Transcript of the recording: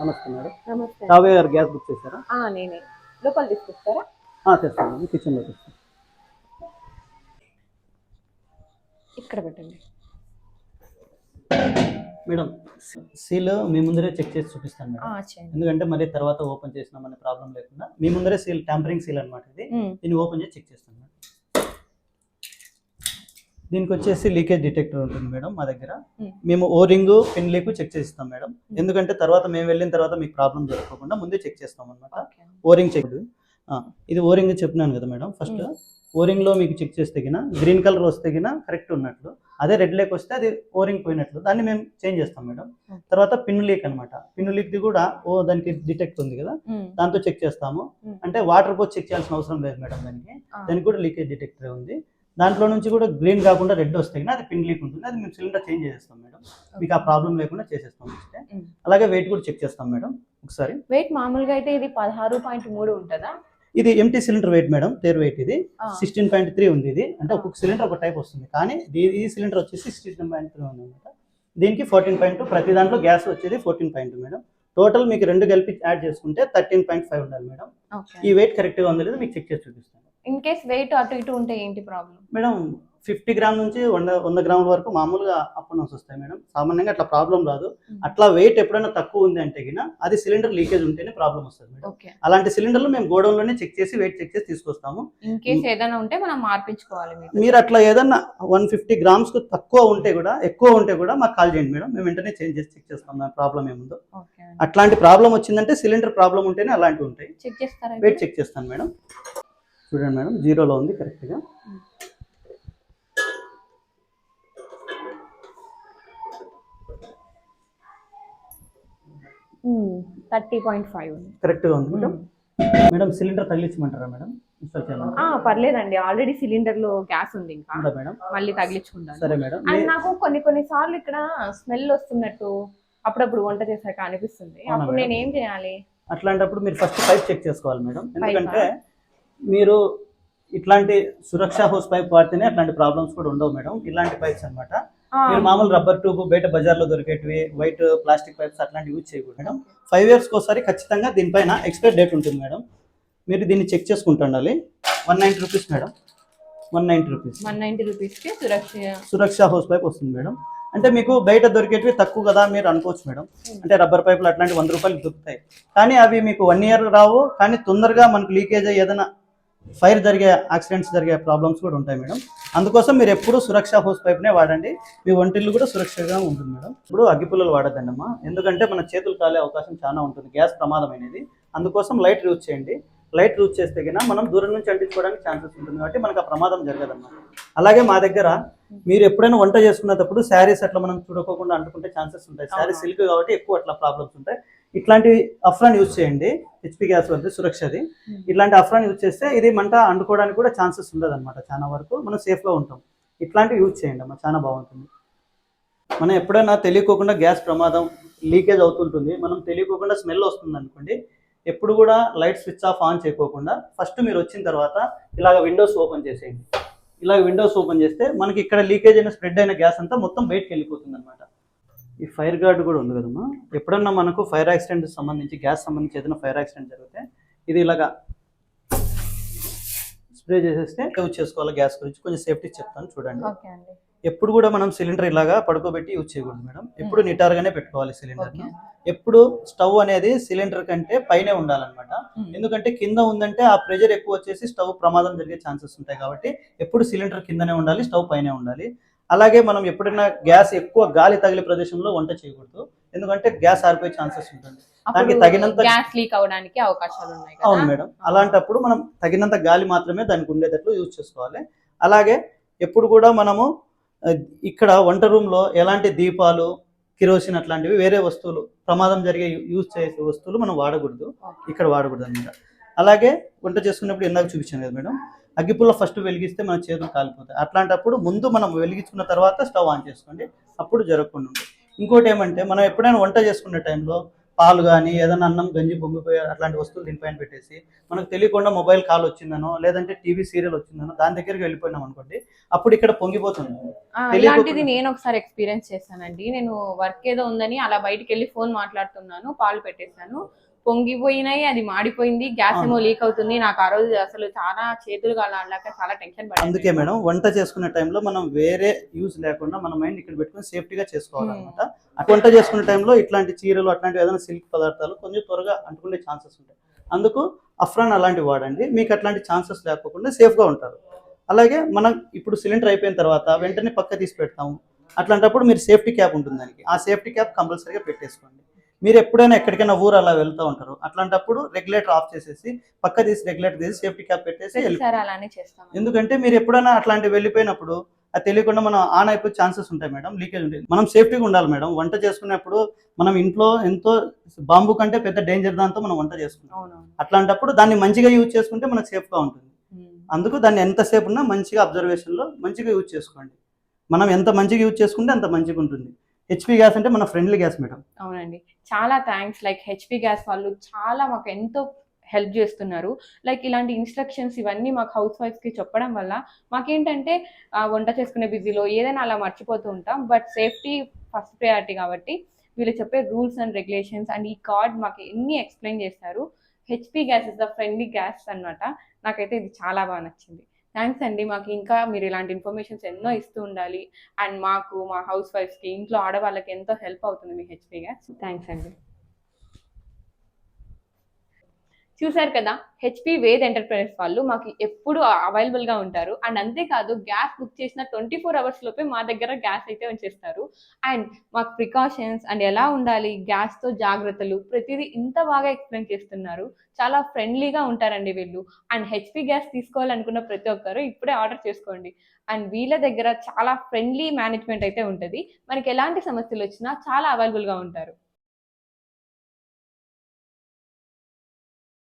నమస్తే మేడం. నమస్తే. కావ్య గారు గ్యాస్ బుక్ చేశారా? నేనే. లోపల తీసుకొస్తారా? తెస్తాను, కిచెన్లో తెస్తాను. ఇక్కడ పెట్టండి మేడం. సీల్ మీ ముందరే చెక్ చేసి చూపిస్తాను మేడం, ఎందుకంటే మరి తర్వాత ఓపెన్ చేసినామనే ప్రాబ్లం లేకుండా మీ ముందరే సీల్, ట్యాంపరింగ్ సీల్ అనమాట ఇది. దీన్ని ఓపెన్ చేసి చెక్ చేస్తాను మేడం. దీనికి వచ్చేసి లీకేజ్ డిటెక్టర్ ఉంటుంది మేడం మా దగ్గర. మేము ఓ రింగ్, పిన్ లీక్ చెక్ చేస్తాం మేడం, ఎందుకంటే తర్వాత మేము వెళ్ళిన తర్వాత మీకు ప్రాబ్లం జరగకుండా ముందే చెక్ చేస్తాం అనమాట. ఓ రింగ్ చెక్, ఇది ఓ రింగ్ చెప్పినాను కదా మేడం. ఫస్ట్ ఓ రింగ్ లో మీకు చెక్ చేస్తే గిన గ్రీన్ కలర్ వస్తే గిన కరెక్ట్ ఉన్నట్లు, అదే రెడ్ లేక్ వస్తే అది ఓ రింగ్ పోయినట్లు, దాన్ని మేము చేంజ్ చేస్తాం మేడం. తర్వాత పిన్ లీక్ అనమాట. పిన్ లీక్ ది కూడా దానికి డిటెక్ట్ ఉంది కదా, దాంతో చెక్ చేస్తాము. అంటే వాటర్ పోసి చెక్ చేయాల్సిన అవసరం లేదు మేడం, దానికి కూడా లీకేజ్ డిటెక్టర్ ఉంది. దాంట్లో నుంచి కూడా గ్రీన్ కాకుండా రెడ్ వస్తే అది పిన్ లీక్ ఉంటుంది, అది మేము సిలిండర్ చేంజ్ చేస్తాం మేడం. మీకు ఆ ప్రాబ్లం లేకుండా చేసేస్తాం. అలాగే వెయిట్ కూడా చెక్ చేస్తాం మేడం ఒకసారి. వెయిట్ మామూలుగా అయితే ఇది 16.3 ఉంటుందా? ఇది empty cylinder weight madam, tare weight ఇది 16.3 ఉంది. ఇది అంటే ఒక్కొక్క సిలిండర్ ఒక టైప్ వస్తుంది, కానీ ఈ సిలిండర్ వచ్చేసి 16.3 ఉంది అనమాట. దీనికి 14.2, ప్రతి దాంట్లో గ్యాస్ వచ్చేది 14.2 మేడం. టోటల్ మీకు రెండు కలిపి యాడ్ చేసుకుంటే 13.5 ఉండాలి మేడం. ఈ వెయిట్ కరెక్ట్గా ఉంది లేదు మీకు చెక్ చేసి చూపిస్తాను. ఇన్ కేస్ వెయిట్ అటు ఇటు ఉంటే ఏంటి ప్రాబ్లం మేడం? 50 గ్రామ్ నుంచి 100 గ్రాముల వరకు మామూలుగా అప్ అండ్ డౌన్స్ వస్తాయి మేడం, సామాన్యంగా అట్లా ప్రాబ్లం రాదు. అట్లా వెయిట్ ఎప్పుడైనా తక్కువ ఉంది అంటే గిన అది సిలిండర్ లీకేజ్ ఉంటేనే ప్రాబ్లం వస్తుంది మేడం. అలాంటి సిలిండర్లు మేము గోడౌన్ లోనే చెక్ చేసి వెయిట్ చెక్ చేసి తీసుకొస్తాము. ఇన్ కేస్ ఏదైనా ఉంటే మనం మార్పించుకోవాలి. మీరు అట్లా ఏదన్నా 150 గ్రామ్స్ కు తక్కువ ఉంటే కూడా, ఎక్కువ ఉంటే కూడా మాకు కాల్ చేయండి మేడం, మేము వెంటనే చేంజ్ చేసి చెక్ చేస్తాం దాని ప్రాబ్లం ఏముందో. అట్లాంటి ప్రాబ్లం వచ్చిందంటే సిలిండర్ ప్రాబ్లం ఉంటేనే అలాంటివి ఉంటాయి. చెక్ చేస్తారా? వెయిట్ చెక్ చేస్తాను మేడం. చూడండి మేడం, 0లో ఉంది కరెక్ట్గా. కరెక్ట్గా ఉంది మేడం. మేడం సిలిండర్ తగిలించమంటారా మేడం? పర్లేదండి, ఆల్రెడీ సిలిండర్ లో గ్యాస్ ఉంది, ఇంకా మేడం మళ్ళీ తగిలించుకుంటాను. సరే మేడం. అండ్ నాకు కొన్ని సార్లు ఇక్కడ స్మెల్ వస్తున్నట్టు అప్పుడప్పుడు వంట చేశాక అనిపిస్తుంది, అప్పుడు నేను ఏం చేయాలి? అట్లాంటప్పుడు మీరు ఫస్ట్ పైప్ చెక్ చేసుకోవాలి మేడం, ఎందుకంటే మీరు ఇట్లాంటి సురక్షా హోస్ పైప్ వాడితేనే అట్లాంటి ప్రాబ్లమ్స్ కూడా ఉండవు మేడం. ఇలాంటి పైప్స్ అనమాట. మీరు మామూలు రబ్బర్ ట్యూబ్ బయట బజార్లో దొరికేటివి వైట్ ప్లాస్టిక్ పైప్స్ అట్లాంటి యూజ్ చేయకూడదు మేడం. 5 years ఒకసారి ఖచ్చితంగా దీనిపైన ఎక్స్పైర్ డేట్ ఉంటుంది మేడం. మీరు దీన్ని చెక్ చేసుకుంటుండాలి. 190 రూపీస్ మేడం, 190 రూపీస్కి సురక్షా హోస్ పైప్ వస్తుంది మేడం. అంటే మీకు బయట దొరికేటివి తక్కువ కదా మీరు అనుకోవచ్చు మేడం, అంటే రబ్బర్ పైపులు అట్లాంటి 100 రూపాయలు దొరుకుతాయి, కానీ అవి మీకు 1 year రావు. కానీ తొందరగా మనకు లీకేజ్ ఏదైనా ఫైర్ జరిగే, యాక్సిడెంట్స్ జరిగే ప్రాబ్లమ్స్ కూడా ఉంటాయి మేడం. అందుకోసం మీరు ఎప్పుడు సురక్షా హోస్ పైప్నే వాడండి, మీ వంటిల్లు కూడా సురక్షగా ఉంటుంది మేడం. ఇప్పుడు అగ్గిపుల్లలు వాడద్దండి అమ్మా, ఎందుకంటే మన చేతులు కాలే అవకాశం చాలా ఉంటుంది, గ్యాస్ ప్రమాదమైనది. అందుకోసం లైట్ యూజ్ చేయండి. లైట్ యూజ్ చేస్తే కన్నా మనం దూరం నుంచి అంటించుకోవడానికి ఛాన్సెస్ ఉంటుంది, కాబట్టి మనకు ఆ ప్రమాదం జరగదన్నమాట. అలాగే మా దగ్గర మీరు ఎప్పుడైనా వంట చేసుకునేటప్పుడు శారీస్ అట్లా మనం చూడకోకుండా అంటుకుంటే ఛాన్సెస్ ఉంటాయి. శారీ సిల్క్ కాబట్టి ఎక్కువ అట్లా ప్రాబ్లమ్స్ ఉంటాయి. ఇట్లాంటివి అఫ్రాన్ యూజ్ చేయండి, హెచ్పి గ్యాస్ వద్ద సురక్షది. ఇట్లాంటి అఫ్రాన్ యూజ్ చేస్తే ఇది మంట అంటుకోవడానికి కూడా ఛాన్సెస్ ఉండదు అనమాట, చాలా వరకు మనం సేఫ్గా ఉంటాం. ఇట్లాంటివి యూజ్ చేయండి అమ్మా, చాలా బాగుంటుంది. మనం ఎప్పుడైనా తెలియకోకుండా గ్యాస్ ప్రమాదం లీకేజ్ అవుతుంటుంది, మనం తెలియకోకుండా స్మెల్ వస్తుంది అనుకోండి, ఎప్పుడు కూడా లైట్ స్విచ్ ఆఫ్ ఆన్ చేయకోకుండా ఫస్ట్ మీరు వచ్చిన తర్వాత ఇలాగ విండోస్ ఓపెన్ చేసేయండి. ఇలాగ విండోస్ ఓపెన్ చేస్తే మనకి ఇక్కడ లీకేజ్ అయిన స్ప్రెడ్ అయిన గ్యాస్ అంతా మొత్తం బయటకు వెళ్ళిపోతుంది అనమాట. ఈ ఫైర్ గార్డ్ కూడా ఉంది కదమ్మా, ఎప్పుడన్నా మనకు ఫైర్ యాక్సిడెంట్ సంబంధించి, గ్యాస్ సంబంధించి ఏదైనా ఫైర్ యాక్సిడెంట్ జరిగితే ఇది ఇలాగా స్ప్రే చేసేస్తే యూజ్ చేసుకోవాలి. గ్యాస్ గురించి కొంచెం సేఫ్టీ చెప్తాను చూడండి. ఎప్పుడు కూడా మనం సిలిండర్ ఇలాగా పడుకోబెట్టి యూజ్ చేయకూడదు మేడం, ఎప్పుడు నిటారుగానే పెట్టుకోవాలి సిలిండర్ని. ఎప్పుడు స్టవ్ అనేది సిలిండర్ కంటే పైనే ఉండాలన్నమాట, ఎందుకంటే కింద ఉందంటే ఆ ప్రెషర్ ఎక్కువ వచ్చేసి స్టవ్ ప్రమాదం జరిగే ఛాన్సెస్ ఉంటాయి. కాబట్టి ఎప్పుడు సిలిండర్ కిందనే ఉండాలి, స్టవ్ పైనే ఉండాలి. అలాగే మనం ఎప్పుడైనా గ్యాస్ ఎక్కువ గాలి తగిలే ప్రదేశంలో వంట చేయకూడదు, ఎందుకంటే గ్యాస్ ఆరిపోయే ఛాన్సెస్ ఉంటుంది, దానికి తగినంత గ్యాస్ లీక్ అవడానికి అవకాశాలు ఉన్నాయి. అవును మేడం, అలాంటప్పుడు మనం తగినంత గాలి మాత్రమే దానికి ఉండేటట్లు యూజ్ చేసుకోవాలి. అలాగే ఎప్పుడు కూడా మనము ఇక్కడ వంట రూమ్లో ఎలాంటి దీపాలు, కిరోసిన్ అట్లాంటివి వేరే వస్తువులు ప్రమాదం జరిగే యూజ్ చేసే వస్తువులు మనం వాడకూడదు, ఇక్కడ వాడకూడదు అనమాట. అలాగే వంట చేసుకున్నప్పుడు ఇందాక చూపించాను కదా మేడం, అగ్గిపుల్ల ఫస్ట్ వెలిగిస్తే మన చేతులు కాలిపోతాయి. అట్లాంటప్పుడు ముందు మనం వెలిగించుకున్న తర్వాత స్టవ్ ఆన్ చేసుకోండి, అప్పుడు జరగకుండా ఉంటుంది. ఇంకోటి ఏమంటే మనం ఎప్పుడైనా వంట చేసుకునే టైంలో పాలు కానీ ఏదైనా అన్నం గంజి పొంగిపోయి అట్లాంటి వస్తువులు దీనిపైన పెట్టేసి మనకు తెలియకుండా మొబైల్ కాల్ వచ్చిందనో లేదంటే టీవీ సీరియల్ వచ్చిందనో దాని దగ్గరికి వెళ్ళిపోయినాం అనుకోండి, అప్పుడు ఇక్కడ పొంగిపోతుంది. ఇలాంటిది నేను ఒకసారి ఎక్స్పీరియన్స్ చేశానండి. నేను వర్క్ ఏదో ఉందని అలా బయటికి వెళ్ళి ఫోన్ మాట్లాడుతున్నాను, పాలు పెట్టేశాను, పొంగిపోయినాయి, అది మాడిపోయింది, గ్యాస్ ఏమో లీక్ అవుతుంది. నాకు ఆ రోజు అసలు చాలా చేతులు కాళ్ళాక చాలా టెన్షన్ పడింది. అందుకే మేడం వంట చేసుకునే టైంలో మనం వేరే యూజ్ లేకుండా మన మైండ్ ఇక్కడ పెట్టుకుని సేఫ్టీగా చేసుకోవాలన్నమాట. వంట చేసుకునే టైంలో ఇట్లాంటి చీరలు అట్లాంటి ఏదైనా సిల్క్ పదార్థాలు కొంచెం త్వరగా అంటుకునే ఛాన్సెస్ ఉంటాయి. అందుకు అఫ్రాన్ అలాంటివి వాడండి, మీకు అట్లాంటి ఛాన్సెస్ లేకపోకుండా సేఫ్గా ఉంటారు. అలాగే మనం ఇప్పుడు సిలిండర్ అయిపోయిన తర్వాత వెంటనే పక్క తీసి పెడతాము, అట్లాంటప్పుడు మీరు సేఫ్టీ క్యాప్ ఉంటుంది దానికి, ఆ సేఫ్టీ క్యాప్ కంపల్సరీగా పెట్టేసుకోండి. మీరు ఎప్పుడైనా ఎక్కడికైనా ఊరు అలా వెళ్తూ ఉంటారు, అట్లాంటప్పుడు రెగ్యులేటర్ ఆఫ్ చేసేసి పక్క తీసి రెగ్యులేటర్ తీసి సేఫ్టీ క్యాప్ పెట్టేసి అలానే చేస్తాం. ఎందుకంటే మీరు ఎప్పుడైనా అట్లాంటివి వెళ్ళిపోయినప్పుడు అది తెలియకుండా మనం ఆన్ అయిపోయే ఛాన్సెస్ ఉంటాయి మేడం, లీకేజ్ ఉంటుంది. మనం సేఫ్టీగా ఉండాలి మేడం. వంట చేసుకునేప్పుడు మనం ఇంట్లో ఎంతో బాంబు కంటే పెద్ద డేంజర్ దాంతో మనం వంట చేసుకుంటాం. అట్లాంటప్పుడు దాన్ని మంచిగా యూజ్ చేసుకుంటే మనకు సేఫ్గా ఉంటుంది. అందుకు దాన్ని ఎంతసేపు ఉన్నా మంచిగా అబ్జర్వేషన్లో మంచిగా యూజ్ చేసుకోండి. మనం ఎంత మంచిగా యూజ్ చేసుకుంటే అంత మంచిగా ఉంటుంది. హెచ్పి గ్యాస్ అంటే మన ఫ్రెండ్లీ గ్యాస్ మేడం. అవునండి, చాలా థ్యాంక్స్. లైక్ హెచ్పి గ్యాస్ వాళ్ళు చాలా మాకు ఎంతో హెల్ప్ చేస్తున్నారు. లైక్ ఇలాంటి ఇన్స్ట్రక్షన్స్ ఇవన్నీ మాకు హౌస్ వైఫ్స్కి చెప్పడం వల్ల మాకేంటంటే వంట చేసుకునే బిజీలో ఏదైనా అలా మర్చిపోతూ ఉంటాం. బట్ సేఫ్టీ ఫస్ట్ ప్రయారిటీ కాబట్టి వీళ్ళు చెప్పే రూల్స్ అండ్ రెగ్యులేషన్స్ అండ్ ఈ కార్డ్ మాకు ఎన్ని ఎక్స్ప్లెయిన్ చేస్తారు. HP gas is the friendly gas అన్నమాట. నాకైతే ఇది చాలా బాగా నచ్చింది. థ్యాంక్స్ అండి. మాకు ఇంకా మీరు ఇలాంటి ఇన్ఫర్మేషన్స్ ఎన్నో ఇస్తూ ఉండాలి. అండ్ మాకు మా హౌస్ వైఫ్స్కి ఇంట్లో ఆడవాళ్ళకి ఎంతో హెల్ప్ అవుతుంది మీ హెచ్పి గ్యాస్. థ్యాంక్స్ అండి. చూసారు కదా, హెచ్పి వేద్ ఎంటర్ప్రైజెస్ వాళ్ళు మాకు ఎప్పుడు అవైలబుల్గా ఉంటారు. అండ్ అంతేకాదు గ్యాస్ బుక్ చేసిన 24 hours లోపే మా దగ్గర గ్యాస్ అయితే ఉంచేస్తారు. అండ్ మాకు ప్రికాషన్స్ అండ్ ఎలా ఉండాలి, గ్యాస్తో జాగ్రత్తలు ప్రతిదీ ఇంత బాగా ఎక్స్ప్లెయిన్ చేస్తున్నారు. చాలా ఫ్రెండ్లీగా ఉంటారండి వీళ్ళు. అండ్ హెచ్పి గ్యాస్ తీసుకోవాలనుకున్న ప్రతి ఒక్కరు ఇప్పుడే ఆర్డర్ చేసుకోండి. అండ్ వీళ్ళ దగ్గర చాలా ఫ్రెండ్లీ మేనేజ్మెంట్ అయితే ఉంటుంది. మనకి ఎలాంటి సమస్యలు వచ్చినా చాలా అవైలబుల్గా ఉంటారు.